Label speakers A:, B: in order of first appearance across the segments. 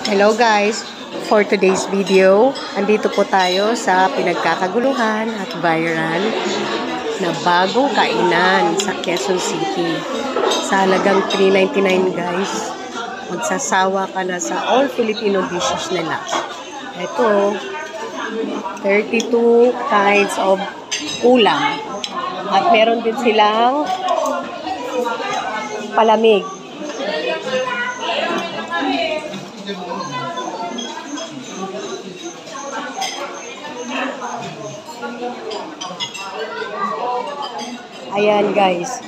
A: Hello guys! For today's video, andito po tayo sa pinagkakaguluhan at viral na bagong kainan sa Quezon City. Sa halagang $3.99 guys, magsasawa ka na sa all Filipino dishes nila. Ito, 32 kinds of ulam. At meron din silang palamig. Ayan guys,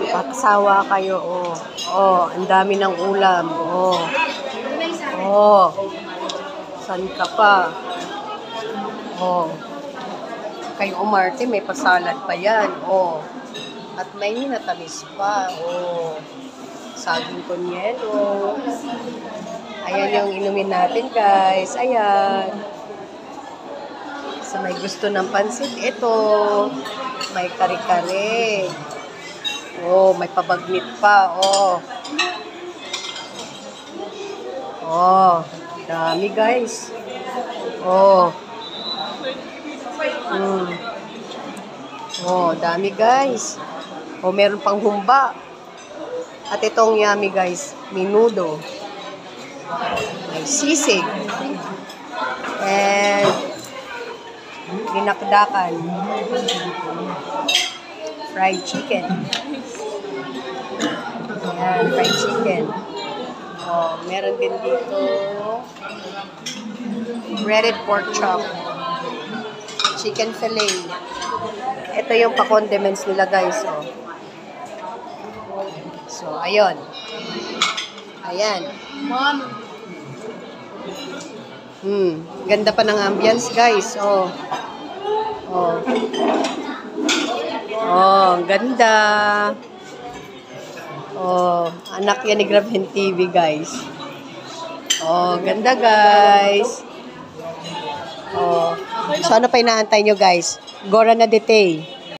A: paksawa kayo, ang dami ng ulam, san ka pa, kay umarte may pasalad pa yan, at may minatamis pa, saging konyelo. Ayan yung inumin natin guys, ayan. Sa may gusto ng pansit, ito. May kare-kare. May pabagnit pa, dami guys. Dami guys. Meron pang humba. At itong yummy guys, menudo. May sisig. And dinakdakan. Fried chicken. Ayan, fried chicken. Meron din dito breaded pork chop. Chicken fillet. Ito yung pa-condiments nila guys. So, ayun. Ayan. Ganda pa ng ambience guys. Ganda. Anak yan ni Graben TV guys. Ganda guys. So ano pa inaantay nyo guys? Gora na dete.